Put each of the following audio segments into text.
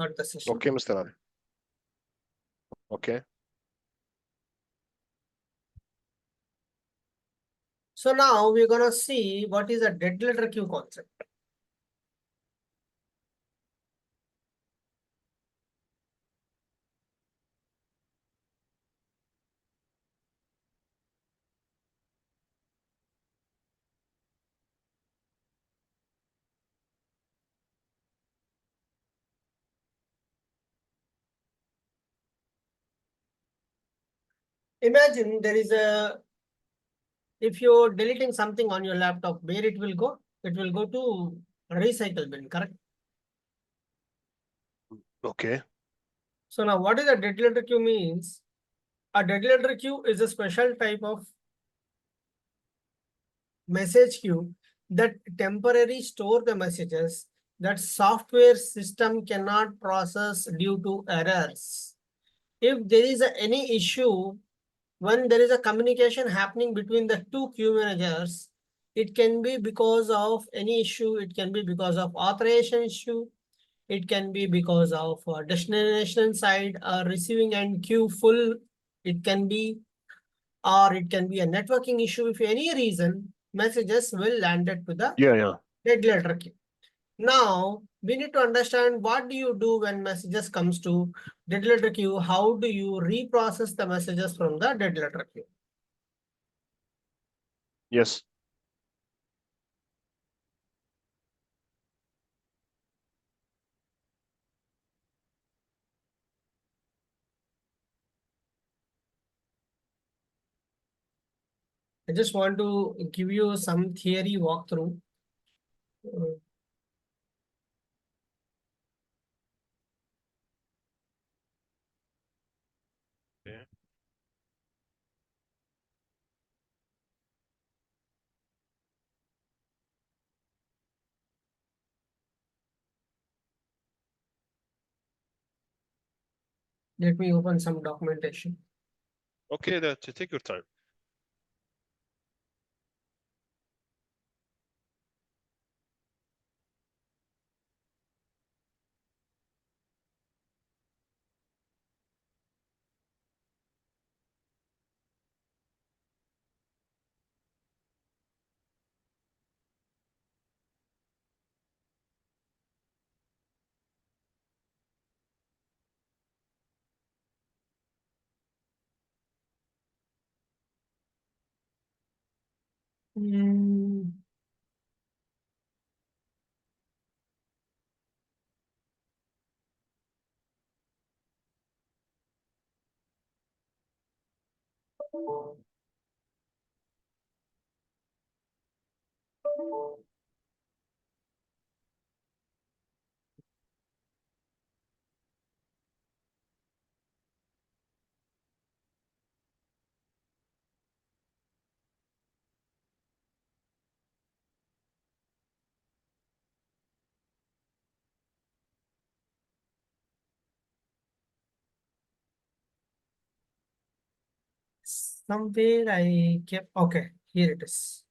start the session. Okay, Mr. Ali. Okay. So now we're gonna see what is a dead letter queue concept. Imagine there is if you're deleting something on your laptop, where it will go? It will go to recycle bin, correct? Okay. So now what is a dead letter queue means? A dead letter queue is a special type of message queue that temporarily store the messages that software system cannot process due to errors. If there is any issue, when there is a communication happening between the two queue managers, it can be because of any issue. It can be because of authorization issue. It can be because of destination side receiving end queue full. It can be, or it can be a networking issue. If any reason, messages will land it to the dead letter queue. Now, we need to understand what do you do when messages comes to dead letter queue? How do you reprocess the messages from the dead letter queue? Yes. I just want to give you some theory walkthrough. Yeah. Let me open some documentation. Okay, take your time. Somewhere I kept, okay, here it is.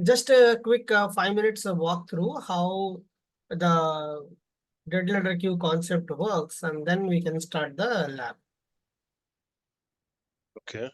Just a quick 5 minutes of walkthrough how the dead letter queue concept works, and then we can start the lab. Okay.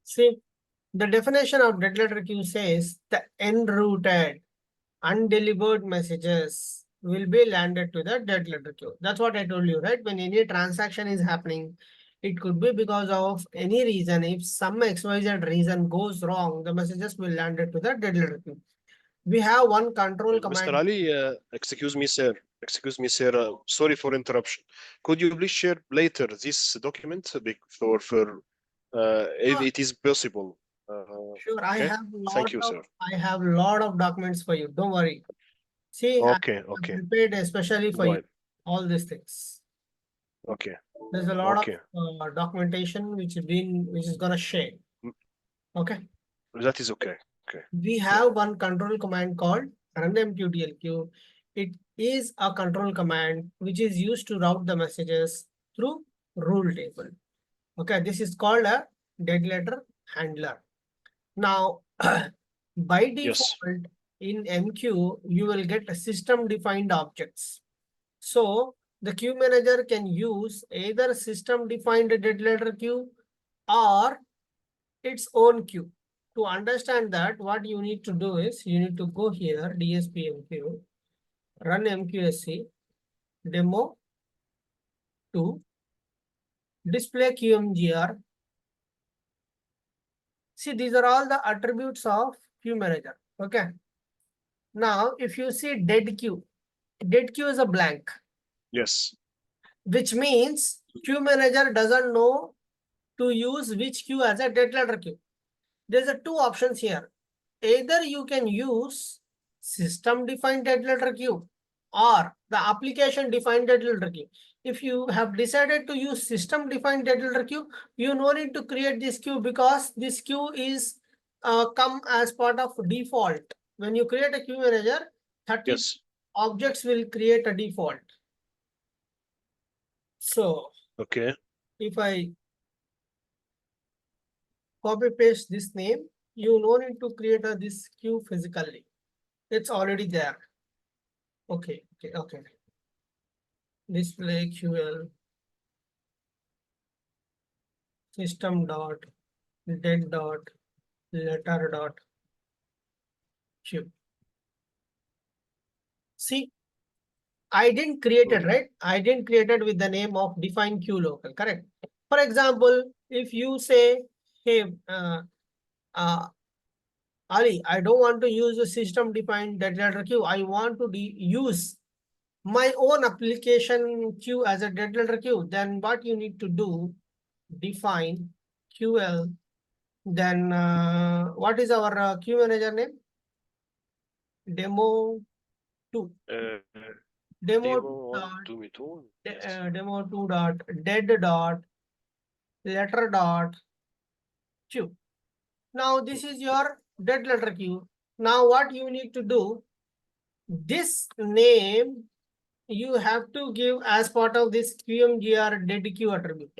See, the definition of dead letter queue says the enrouted, undelivered messages will be landed to the dead letter queue. That's what I told you, right? When any transaction is happening, it could be because of any reason. If some XYZ reason goes wrong, the messages will land it to the dead letter queue. We have one control command. Mr. Ali, excuse me, sir. Excuse me, sir. Sorry for interruption. Could you please share later this document for if it is possible? Sure, I Okay. have Thank you, sir. lot of documents for you. Don't worry. See, I Okay, have okay. prepared especially for Go you ahead. all these things. Okay, There's a lot okay. of documentation which is gonna share. Mm, Okay. That is okay. Okay. We have one control command called runMQ DLQ. It is a control command which is used to route the messages through rule table. Okay, this is called a dead letter handler. Now, by Yes. default in MQ, you will get system defined objects. So the queue manager can use either system defined dead letter queue or its own queue. To understand that, what you need to do is you need to go here, DSPMQ, run MQSC, demo 2, display QMGR. See, these are all the attributes of queue manager. Okay. Now, if you see dead queue is a blank, Yes. which means queue manager doesn't know to use which queue as a dead letter queue. There's a two options here. Either you can use system defined dead letter queue or the application defined dead letter queue. If you have decided to use system defined dead letter queue, you no need to create this queue because this queue is come as part of default. When you create a queue manager, 30 Yes. objects will create a default. So Okay. if I copy paste this name, you no need to create this queue physically. It's already there. Okay. Display QL system dot dead dot letter dot queue. See, I didn't create it, right? I didn't create it with the name of define queue local, correct? For example, if you say, hey, Ali, I don't want to use a system defined dead letter queue. I want to use my own application queue as a dead letter queue. Then what you need to do, define QL. Then what is our queue manager name? Demo 2. Demo 2 dot demo 2 dot dead dot letter dot queue. Now this is your dead letter queue. Now what you need to do, this name you have to give as part of this QMGR dead queue attribute.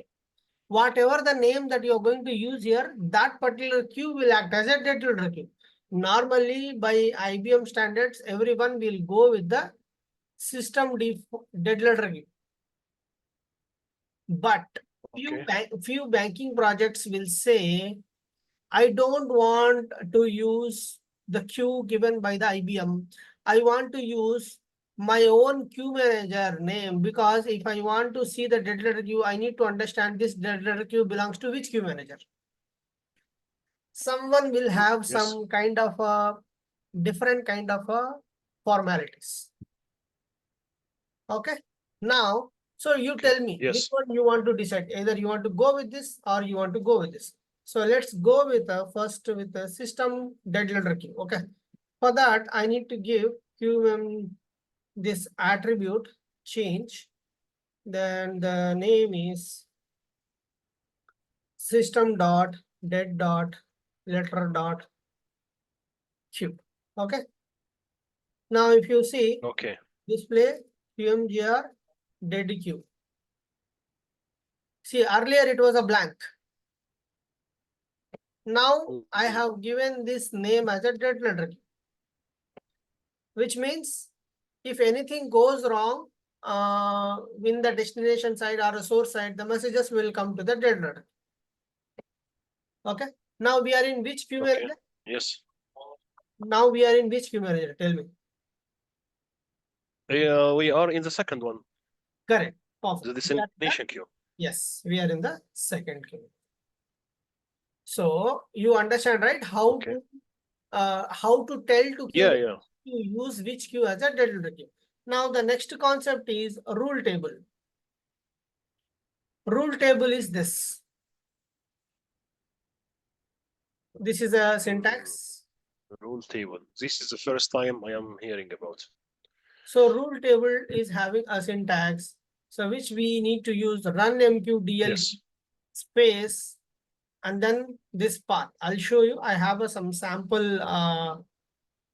Whatever the name that you're going to use here, that particular queue will act as a dead letter queue. Normally, by IBM standards, everyone will go with the system dead letter queue. But few banking projects will say, I don't want to use the queue given by the IBM. I want to use my own queue manager name because if I want to see the dead letter queue, I need to understand this dead letter queue belongs to which queue manager. Someone will have some kind of a different kind of a formalities. Okay. Now, so you tell me which one you want to decide. Either you want to go with this or you want to go with this. So let's go with first with the system dead letter queue. Okay. For that, I need to give QM this attribute change. Then the name is system dot dead dot letter dot queue. Okay. Now, if you see, display QMGR dead queue. See, earlier it was a blank. Now I have given this name as a dead letter queue, which means if anything goes wrong in the destination side or a source side, the messages will come to the dead letter. Okay. Now we are in which queue manager? Yes. Now we are in which queue manager? Tell me. We are in the second one. Correct. Perfect. The destination queue. Yes, we are in the second queue. So you understand, right? How to tell to queue to use which queue as a dead letter queue. Now the next concept is a rule table. Rule table is this. This is a syntax. Rule table. This is the first time I am hearing about. So rule table is having a syntax. So which we need to use run MQ DL Yes. space and then this path. I'll show you. I have some sample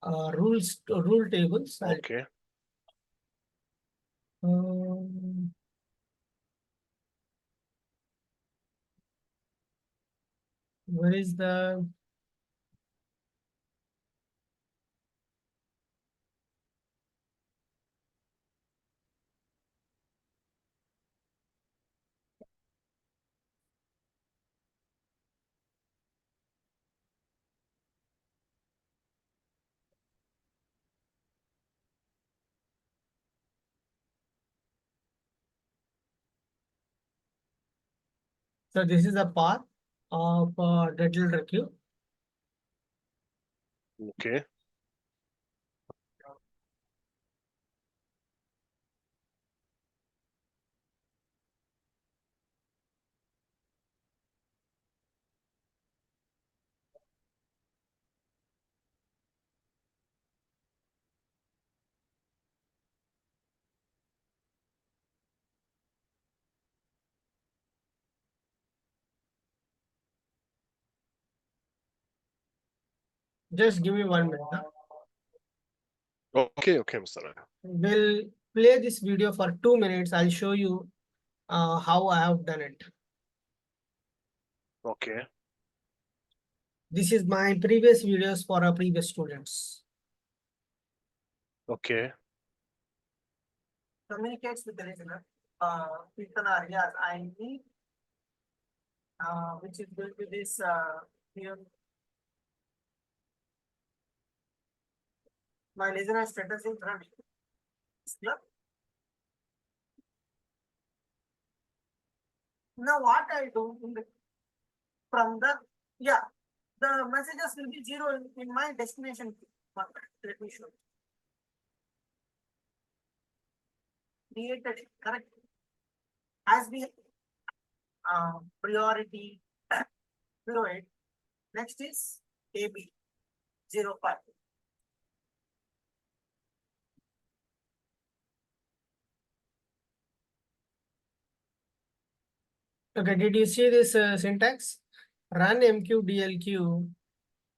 rule tables. Okay. Um, where is the so this is a path of DLQ. Okay. Just give me 1 minute. Huh? Okay, okay, Mr. Ali. We'll play this video for 2 minutes. I'll show you how I have done it. Okay. This is my previous videos for our previous students. Okay. Communicates with the listener. People areas I need, which is going to this here. My listener status is running. Yep. Now what I do from the the messages will be zero in my destination. Let me show. Created it, correct. As we priority 08. Next is AB 05. Okay, did you see this syntax? Run MQ DLQ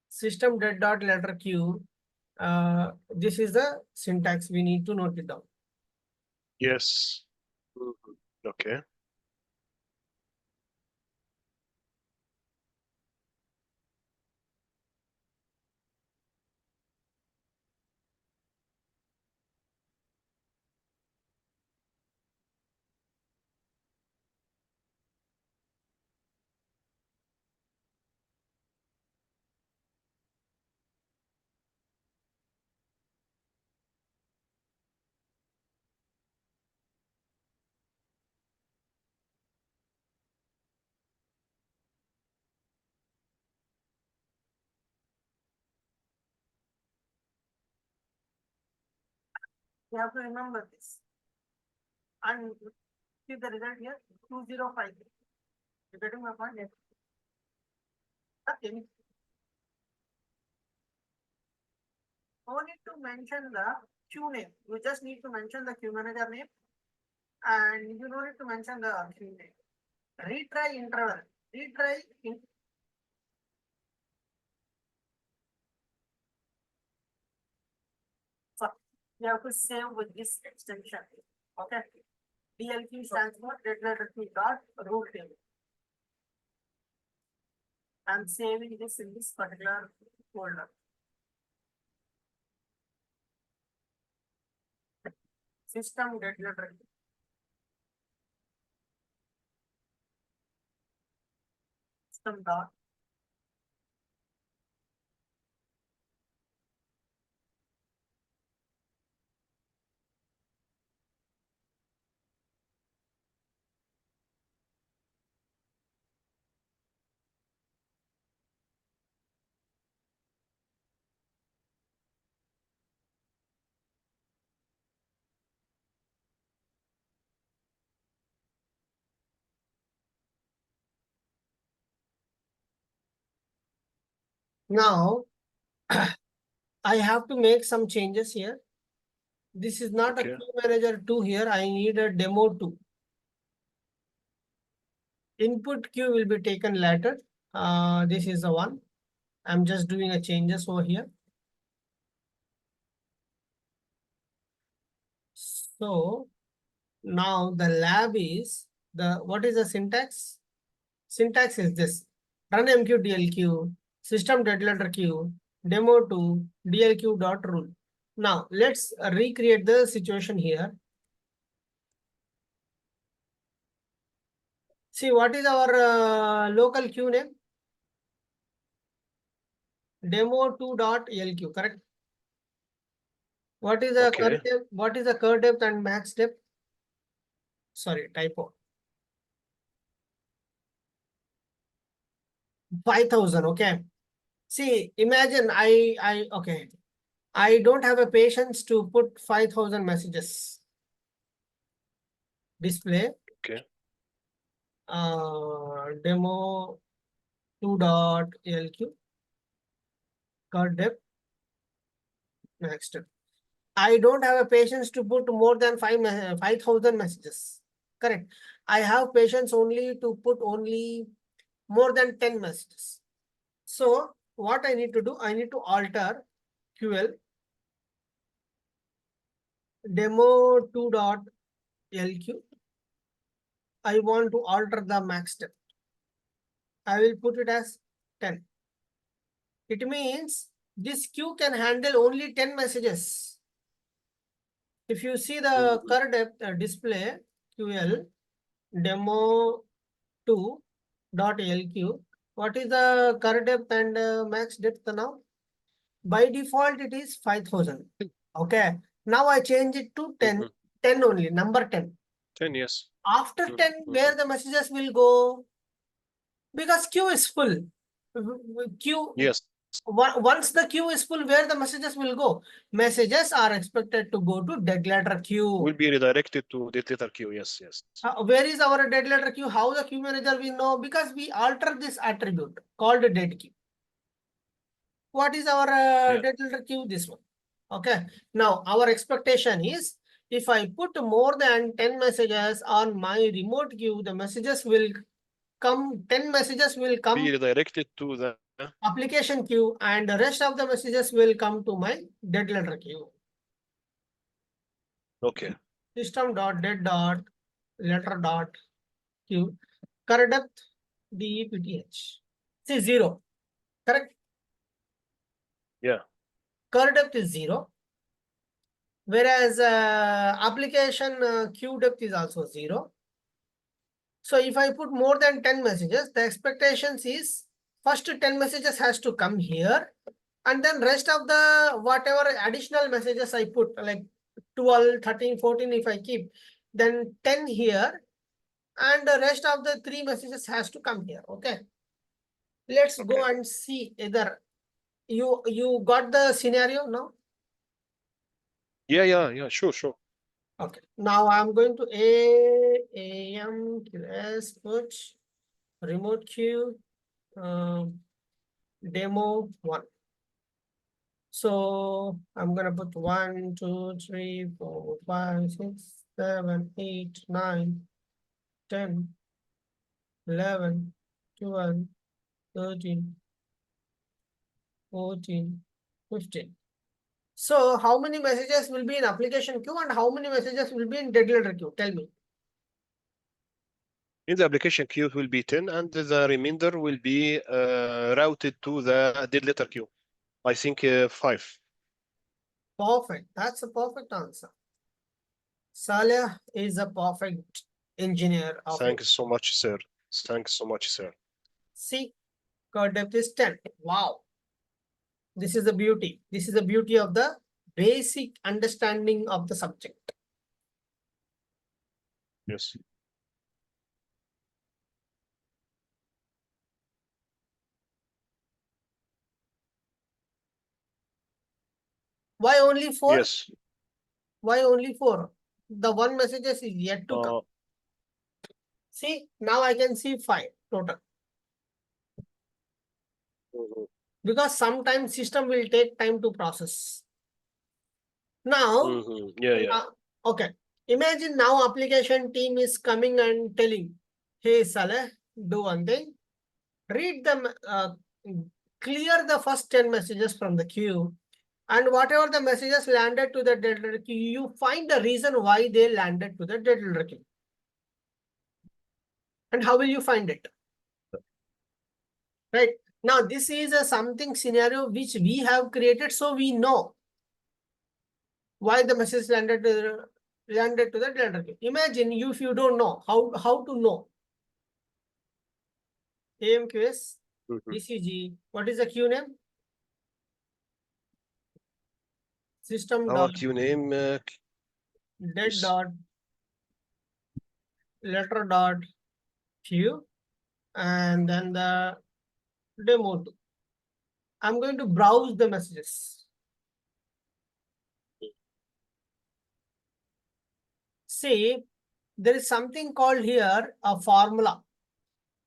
system dead dot letter Q. This is the syntax. We need to note it down. Yes. Mhm. Okay. You have to remember this. And see the result here 205. You getting my point? Yes. Okay. No need to mention the queue name. You just need to mention the queue manager name and you don't need to mention the queue name. Retry interval. Retry in so you have to save with this extension. Okay. DLQ stands for DLQ dot rule table. I'm saving this in this particular folder. System DLQ. System dot Now, I have to make some changes here. This is not a Okay. queue manager 2 here. I need a demo 2. Input queue will be taken later. This is the one. I'm just doing a changes over here. So now the lab is what is the syntax? Syntax is this: run MQ DLQ, system dead letter queue, demo 2, DLQ dot rule. Now let's recreate the situation here. See, what is our local queue name? Demo2.lq, correct? What is the Okay. curve depth? What is the curve depth and max depth? Sorry, typo. 5,000. Okay. See, imagine okay. I don't have a patience to put 5,000 messages. Display. Okay. Demo 2.lq. Curve depth. Next. I don't have a patience to put more than 5,000 messages. Correct. I have patience only to put only more than 10 messages. So what I need to do, I need to alter QL demo2.lq. I want to alter the max depth. I will put it as 10. It means this queue can handle only 10 messages. If you see the curve depth display QL demo2.lq, what is the curve depth and max depth now? By default, it is 5,000. Okay. Now I change it to 10. 10 only, number 10. 10, yes. After 10, where the messages will go? Because queue is full. Queue. Yes. Once the queue is full, where the messages will go? Messages are expected to go to dead letter queue. Will be redirected to dead letter queue. Yes, yes. Where is our dead letter queue? How the queue manager will know? Because we alter this attribute called dead queue. What is our dead letter queue? This one. Okay. Now our expectation is if I put more than 10 messages on my remote queue, the messages will come, 10 messages will Be come redirected to the application queue and the rest of the messages will come to my dead letter queue. okay. System.dead.letter.queue. Current depth DEPTH. See 0. Correct? Yeah. Current depth is 0. Whereas application queue depth is also 0. So if I put more than 10 messages, the expectations is first 10 messages has to come here. And then rest of the whatever additional messages I put, like 12, 13, 14, if I keep, then 10 here. And the rest of the 3 messages has to come here. Okay. Let's go and see either you got the scenario now. Yeah. Sure. Okay. Now I'm going to AM QS put remote queue demo 1. So I'm gonna put 1, 2, 3, 4, 5, 6, 7, 8, 9, 10, 11, 12, 13, 14, 15. So how many messages will be in application queue and how many messages will be in dead letter queue? Tell me. In the application queue, it will be 10, and the remainder will be routed to the dead letter queue. I think 5. Perfect. That's a perfect answer. Saleh is a perfect engineer of it. Thanks so much, sir. Thanks so much, sir. See, curve depth is 10. Wow. This is the beauty. This is the beauty of the basic understanding of the subject. Yes. Why only 4? Yes. Why only 4? The one messages is yet to come. See, now I can see 5 total. because sometimes system will take time to process. Now, Yeah. okay. Imagine now application team is coming and telling, hey Saleh, do one thing. Read them, clear the first 10 messages from the queue. And whatever the messages landed to the dead letter queue, you find the reason why they landed to the dead letter queue. And how will you find it? Right. Now, this is a something scenario which we have created, so we know why the message landed to the letter queue. Imagine if you don't know how to know. AMQS, ECG. What is the queue name? System Our dot queue name dead is dot letter dot queue, and then the demo 2. I'm going to browse the messages. See, there is something called here a formula.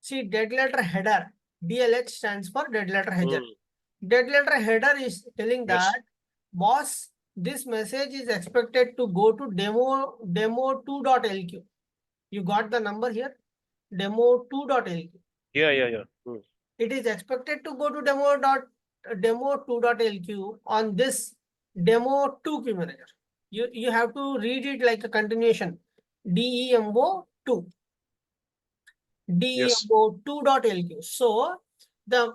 See, dead letter header. DLH stands for dead letter header. Dead letter header is telling yes. that, boss, this message is expected to go to demo2.lq. You got the number here? Demo2.lq. Yeah. It is expected to go to demo2.lq on this demo2 queue manager. You have to read it like a continuation. DEMO2. Yes. DEMO2.lq. So the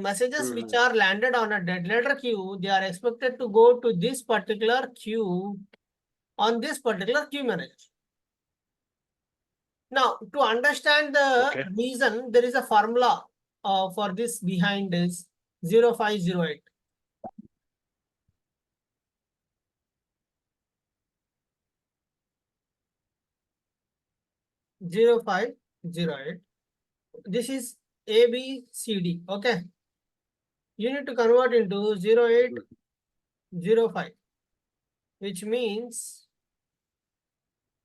messages which are landed on a dead letter queue, they are expected to go to this particular queue on this particular queue manager. Now, to understand the reason, there is a formula for this behind is 0508. This is ABCD. Okay. You need to convert into 0805, which means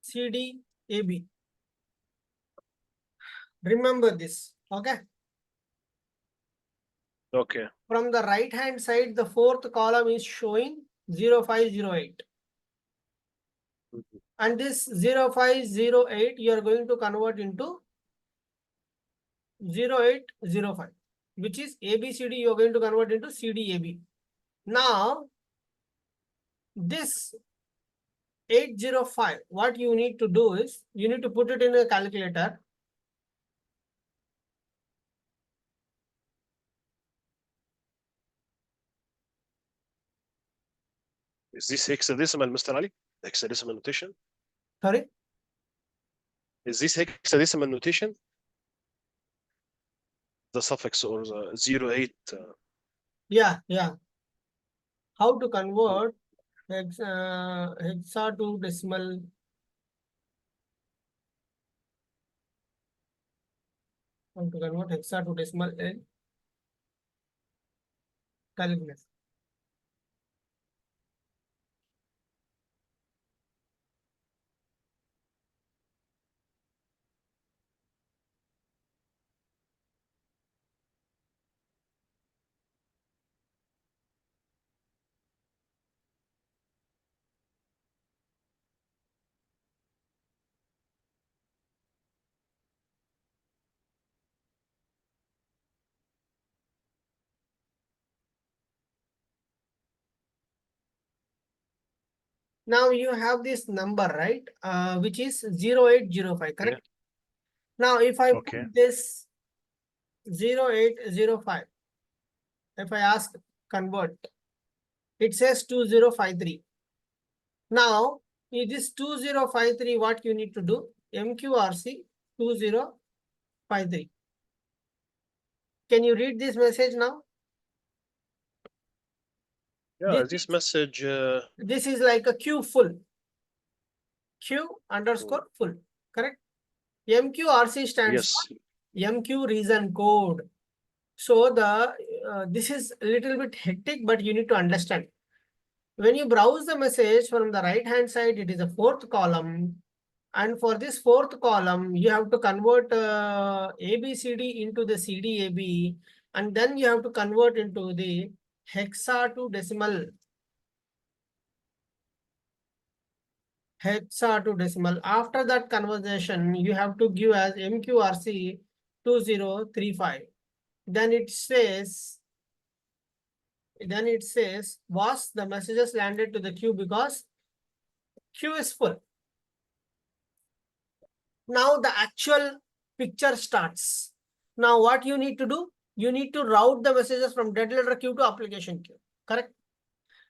CDAB. Remember this. Okay. Okay. From the right hand side, the fourth column is showing 0508. And this 0508, you are going to convert into 0805, which is ABCD, you are going to convert into CDAB. Now, this 805, what you need to do is, you need to put it in a calculator. Is this hexadecimal, Mr. Ali? Hexadecimal notation? Sorry? Is this hexadecimal notation? The suffix or the 08? Yeah. How to convert hexa to decimal? How to convert hexa to decimal in calculus? Now you have this number, right? Which is 0805, correct? Yeah. Now, if I put this 0805, if I ask convert, it says 2053. Now, in this 2053, what you need to do? MQRC 2053. Can you read this message now? Yeah, this message. This is like a queue full. Queue underscore full, correct? MQRC stands for MQ reason code. So this is a little bit hectic, but you need to understand. When you browse the message from the right hand side, it is a fourth column. And for this fourth column, you have to convert ABCD into the CDAB. and then you have to convert into the hexa to decimal. Hexa to decimal. After that conversion, you have to give as MQRC 2035. Then it says, was the messages landed to the queue because queue is full. Now the actual picture starts. Now what you need to do? You need to route the messages from dead letter queue to application queue. Correct?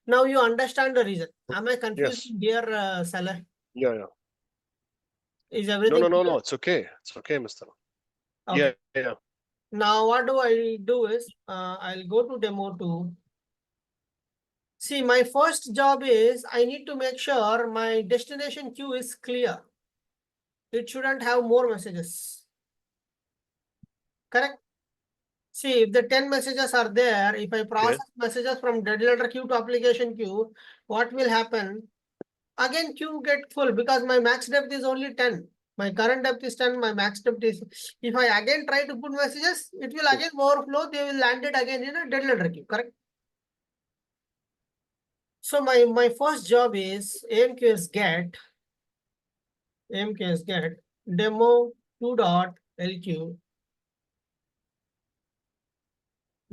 Now you understand the reason. Am I confused, Yes. dear Salah? Yeah. Is No, everything clear? It's okay. It's okay, Mr. Okay. Yeah. Now what do I do is, I'll go to demo 2. See, my first job is I need to make sure my destination queue is clear. It shouldn't have more messages. Correct? See, if the 10 messages are there, if I process messages from dead letter queue to application queue, what will happen? Again, queue get full because my max depth is only 10. My current depth is 10, my max depth is. If I again try to put messages, it will again overflow, they will land it again in a dead letter queue, correct? So my first job is AMQS get demo 2.lq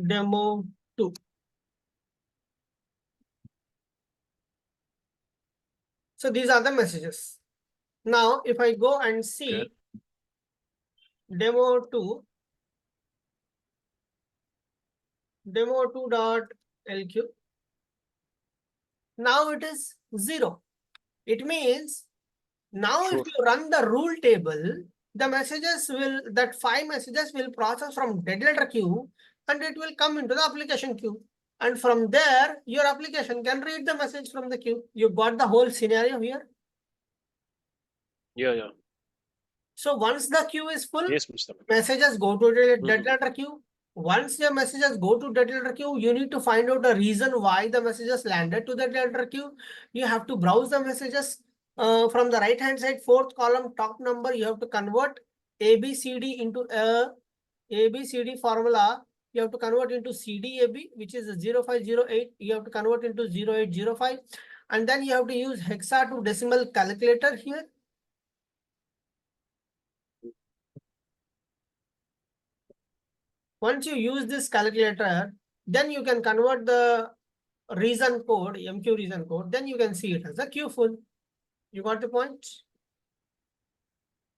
demo 2. So these are the messages. Now, if I go and see demo 2.lq, now it is 0. It means now if you run the rule table, the messages will, that 5 messages will process from dead letter queue and it will come into the application queue. And from there, your application can read the message from the queue. You got the whole scenario here. Yeah. So once the queue is full, Yes, Mr. messages go to the dead letter queue. Once the messages go to dead letter queue, you need to find out the reason why the messages landed to the dead letter queue. You have to browse the messages from the right hand side, 4th column, top number. You have to convert ABCD into a ABCD formula. You have to convert into CDAB, which is 0508. You have to convert into 0805. And then you have to use hexa to decimal calculator here. Once you use this calculator, then you can convert the reason code, MQ reason code, then you can see it as a queue full. You got the point?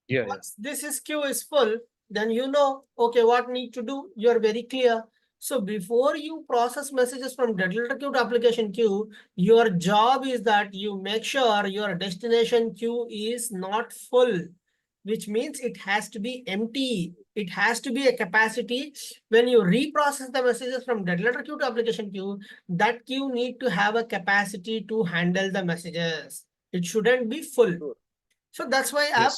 Yeah. Once this is queue is full, then you know, okay, what need to do, you're very clear. So before you process messages from dead letter queue to application queue, your job is that you make sure your destination queue is not full, which means it has to be empty. It has to be a capacity. When you reprocess the messages from dead letter queue to application queue, that queue need to have a capacity to handle the messages. It shouldn't be full. So that's why I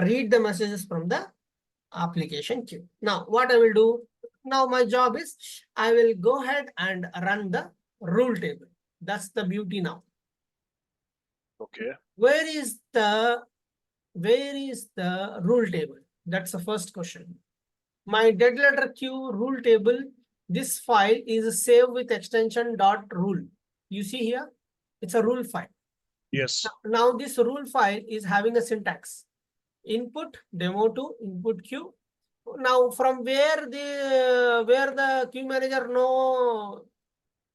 read the messages from the application queue. Now, what I will do, now my job is, I will go ahead and run the rule table. That's the beauty now. Okay. Where is the rule table? That's the first question. My dead letter queue rule table, this file is saved with extension .rule. You see here, it's a rule file. Yes. Now this rule file is having a syntax. Input demo2 input queue. Now from where the queue manager know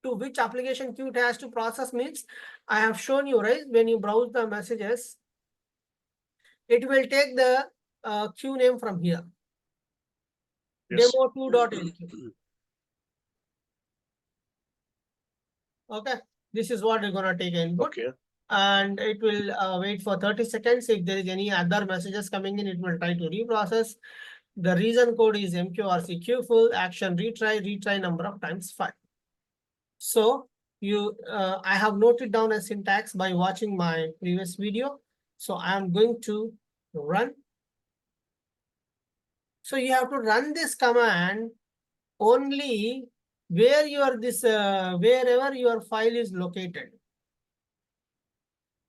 to which application queue it has to process means, I have shown you, right? When you browse the messages, it will take the queue name from here. Yes. Demo2.lq. Okay, this is what you're gonna take input. Okay. And it will wait for 30 seconds. If there is any other messages coming in, it will try to reprocess. The reason code is MQRC queue full, action retry number of times 5. So I have noted down a syntax by watching my previous video. So I'm going to run. So you have to run this command only where wherever your file is located.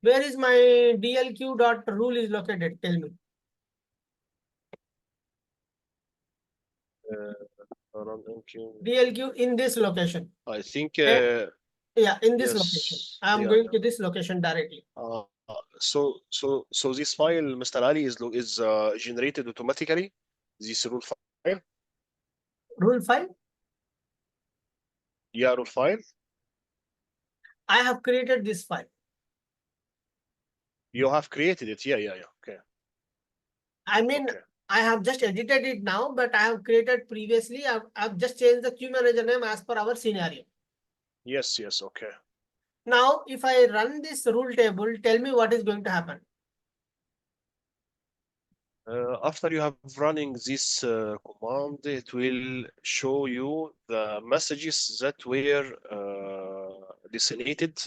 Where is my DLQ.rule is located? Tell me. WMQ. DLQ in this location. I think Yeah, in this location. yes. I'm Yeah. going to this location directly. So this file, Mr. Ali, is generated automatically. This rule file. Rule 5, Yeah, rule file. I have created this file. You have created it. Yeah. Okay. I mean, Okay. I have just edited it now, but I have created previously. I've just changed the queue manager name as per our scenario. Yes. Okay. Now, if I run this rule table, tell me what is going to happen. After you have running this command, it will show you the messages that were designated.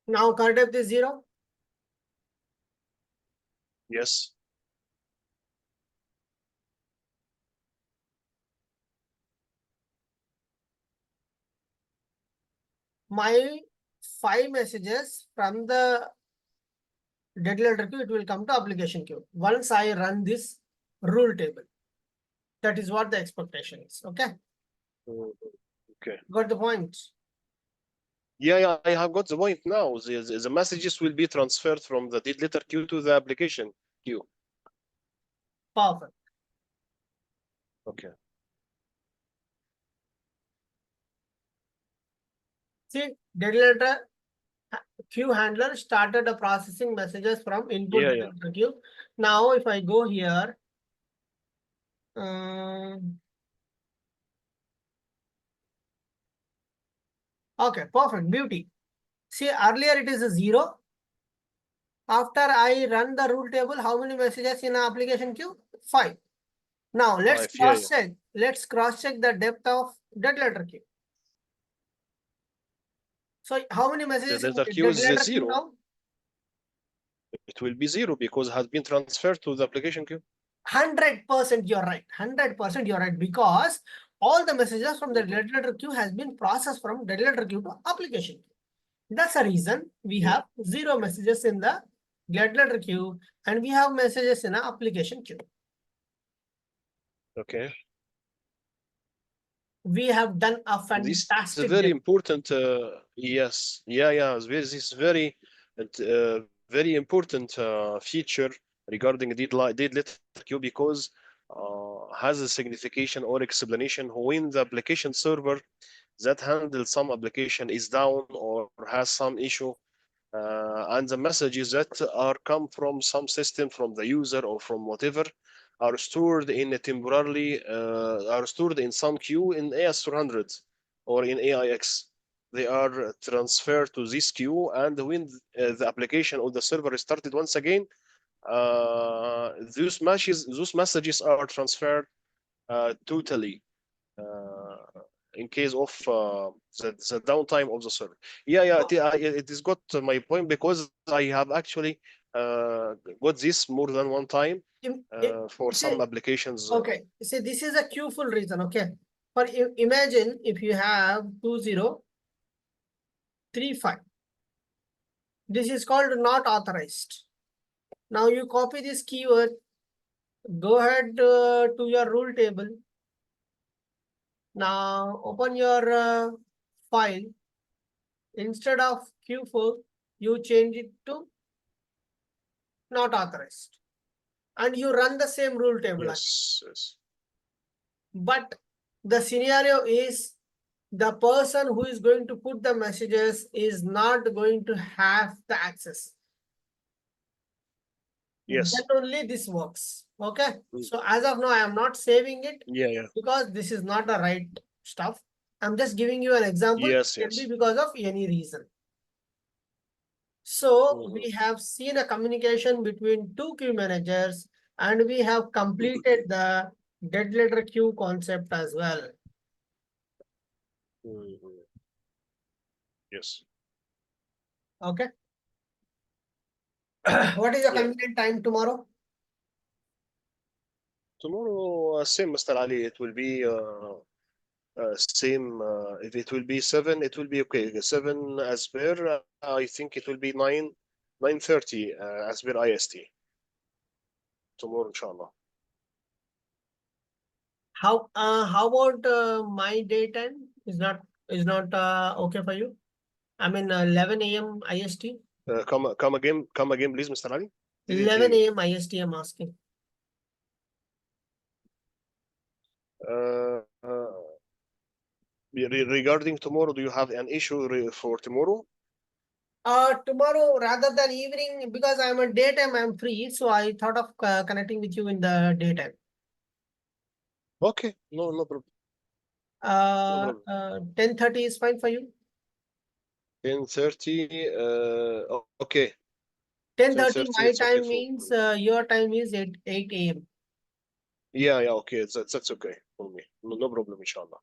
Now, car depth is 0. Yes. My 5 messages from the dead letter queue, it will come to application queue once I run this rule table. That is what the expectation is. Okay. Okay. Got the point? Yeah, I have got the point now. The messages will be transferred from the dead letter queue to the application queue. Perfect. Okay. See, dead letter queue handler started the processing messages from input Yeah. dead letter queue. Now, if I go here, okay, perfect, beauty. See, earlier it is a 0. After I run the rule table, how many messages in an application queue? 5. Now let's 5. Yeah. cross check. Let's cross check the depth of dead letter queue. So how many The messages in letter queue dead is letter queue 0. now? It will be 0 because it has been transferred to the application queue. 100% you're right. 100% you're right, because all the messages from the dead letter queue has been processed from dead letter queue to application queue. That's the reason we have 0 messages in the dead letter queue and we have messages in the application queue. Okay. We have done a This is a fantastic very job. important. Yes. Yeah. This is very important feature regarding dead letter queue because has a signification or explanation when the application server that handles some application is down or has some issue, and the messages that are come from some system, from the user or from whatever, are stored in a temporarily are stored in some queue in AS400 or in AIX. They are transferred to this queue, and when the application or the server is started once again, those messages are transferred totally. In case of the downtime of the server. Yeah, it is got my point because I have actually got this more than one time for some applications. Okay, see, this is a queueful reason. Okay, for imagine if you have 2035. This is called not authorized. Now you copy this keyword, go ahead to your rule table. Now open your file. Instead of Q4, you change it to not authorized. And you run the same rule table. Yes. But the scenario is the person who is going to put the messages is not going to have the access. Yes. Then only this works. Okay. So as of now, I am not saving it. Yeah. Because this is not the right stuff. I'm just giving you an example. Yes. It can be because of any reason. So we have seen a communication between two queue managers and we have completed the dead letter queue concept as well. Yes. Okay. What is your convenient time tomorrow? Tomorrow, same, Mr. Ali. It will be same. If it will be 7, it will be okay. 7 as per. I think it will be 9:30 as per IST tomorrow, inshallah. How about my daytime? Is not okay for you? I mean 11 a.m. IST. Come again, please, Mr. Ali. Didn't hear 11 you. a.m. IST. I'm asking. Uh, Regarding tomorrow, do you have an issue for tomorrow? Tomorrow rather than evening because I'm a daytime. I'm free, so I thought of connecting with you in the daytime. Okay, no problem. No problem. 10:30 is fine for you. 10:30. Okay. 10:30 10:30. my It's okay time for means me. your time is 8 a.m. Yeah, yeah. Okay, that's okay for me. No problem, inshallah.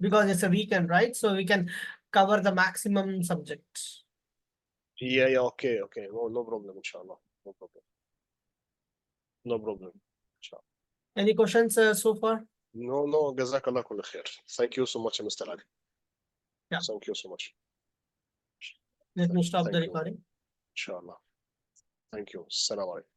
because it's a weekend, right? So we can cover the maximum subjects. Yeah, yeah. Okay, okay. No problem, inshallah. No problem. No problem. Inshallah. Any questions so far? No. جزاك الله كل خير. Thank you so much, Mr. Ali. Yeah. Thank you so much. Let me stop the Thank you. recording. Inshallah. Thank you. Assalamu alaikum.